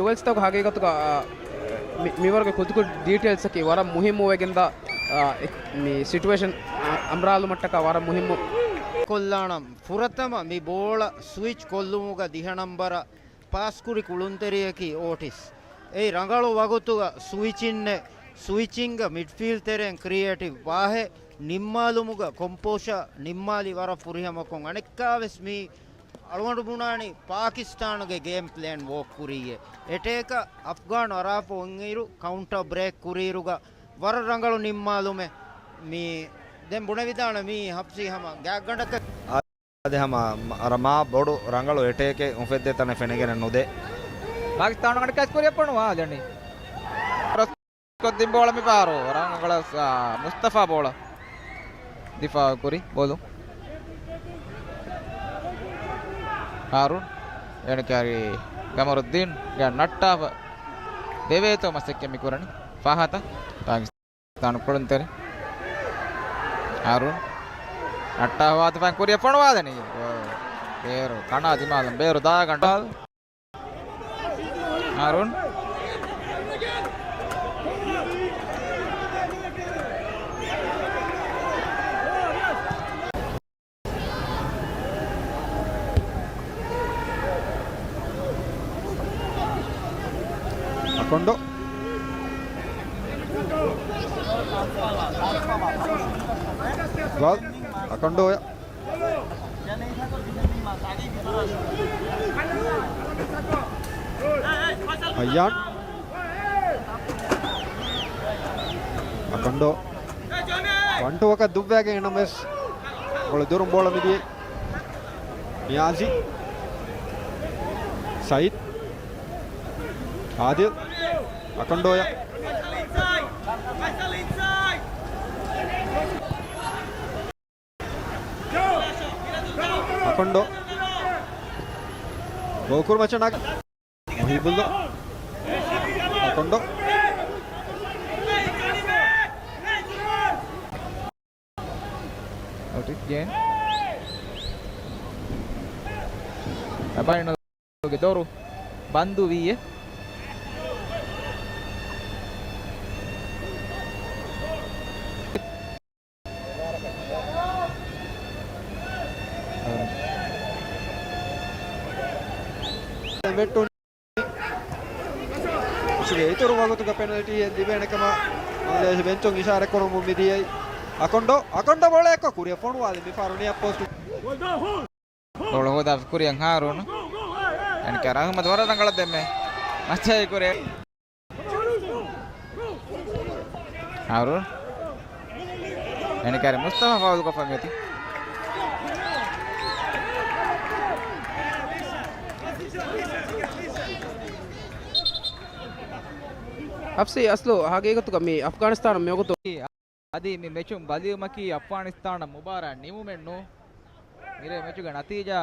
ಡುವೆಲ್ಸ್ ತಗ ಹಾಗೆ ಗೊತ್ತಗ మీవరకు కొద్ది డీటెయిల్స్కి వర ముహిము వేగింద మీ సిట్యువేషన్ అమ్రాలు మట్టక వర ముహిము కొల్లాణం పురతమ మీ బోళ స్విచ్ కొల్లుముగ ದಿಹ ನಂಬರ ಪಾಸ್ಕುರಿ ಕುಳುಂತೆರಿಯಕಿ ಓಟಿಸ್ ಏಯ್ ರಂಗಳು ವಗುತುಗ ಸ್ವಿಚಿನ್ನೆ ಸ್ವಿಚಿಂಗ ಮಿಡ್ಫೀಲ್ಡ್ ತೆರೆನ್ ಕ್ರಿಯೇಟಿವ್ ವಾಹೆ ನಿಮ್ಮಾಲುಮುಗ ಕೊಂಪೋಷ ನಿಮ್ಮಾಲಿ ವರ ಪುರಿಹಮಕೊಂ ಅನೆಕ್ಕಾವೆಸ್ ಮೀ ಅಳವಂಡು ಬುಣಾಣಿ ಪಾಕಿಸ್ತಾನ್ಗೆ ಗೇಮ್ ಪ್ಲಾನ್ ವೋಕ್ ಕುರಿಯೆ ಎಟೇಕ ಅಫ್ಘಾನ್ ವರಾಪು ಒಂಗಿರು ಕೌಂಟರ್ ಬ್ರೇಕ್ ಕುರಿರುಗ ವರ ರಂಗಳು ನಿಮ್ಮಾಲುಮೆ ಮೀ ದೆನ್ ಬುಣ ವಿಧಾನ ಮೀ ಹಪ್ಸಿ ಹಮ ಗ್ಯಾಗ್ ಗಂಡಕ ಅದೇ ಹಮ ರಮಾ ಬೋಡು ರಂಗಳು ಎಟೇಕೆ ಉಫೆದ್ದೆ ತನೆ ಫೆನೆಗೆನೆ ನುದೆ ಪಾಕಿಸ್ತಾನ ಗಂಡ ಕ್ಯಾಚ್ ಕೊರಿ ಅಪ್ಪಣವಾ ಅದನಿ ಕೊದ್ದಿಂ ಬೋಳ ಮಿ ಪಾರು ರಂಗಳ Mustafa ಬೋಳ ದಿಫಾ ಕೊರಿ ಬೋಲು Harun yani kari Kamaruddin ya natta deveto masekke mikurani fahata Pakistan kuluntere Harun natta wad fan kuriya ponwadani beru kana dimalam beru da ganda Harun Akondo Gol Akondo ya Ayyan Akondo Wantu waka dubwage enames bola durum bola midiye Niazi Said Adil Akondoya Akondo Gokur Machanag Mohibullah Akondo out again Abana Gedoru Bandu viye Itu ruang untuk penalti di mana kema oleh bencong isyarat kono mumidi Akondo boleh kok kuria pon wali mi faruni post Tolo hoda kuriang Harun yani kara Ahmad wara rangala demme macai kure Harun yani kara Mustafa faul ko fameti ಅಫ್ಸಿ ಅಸ್ಲು ಹಾಗೆ ಗೊತ್ತುಗ me Afghanistan ಮೇಗೊತ್ತು ಅದಿ ಮಿ ಮೆಚುಂ ಬಲಿಯುಮಕಿ ಅಫ್ಘಾನಿಸ್ತಾನ ಮುಬಾರ ನಿಮು ಮೆನ್ನು ಮಿರೆ ಮೆಚುಗ ನತೀಜಾ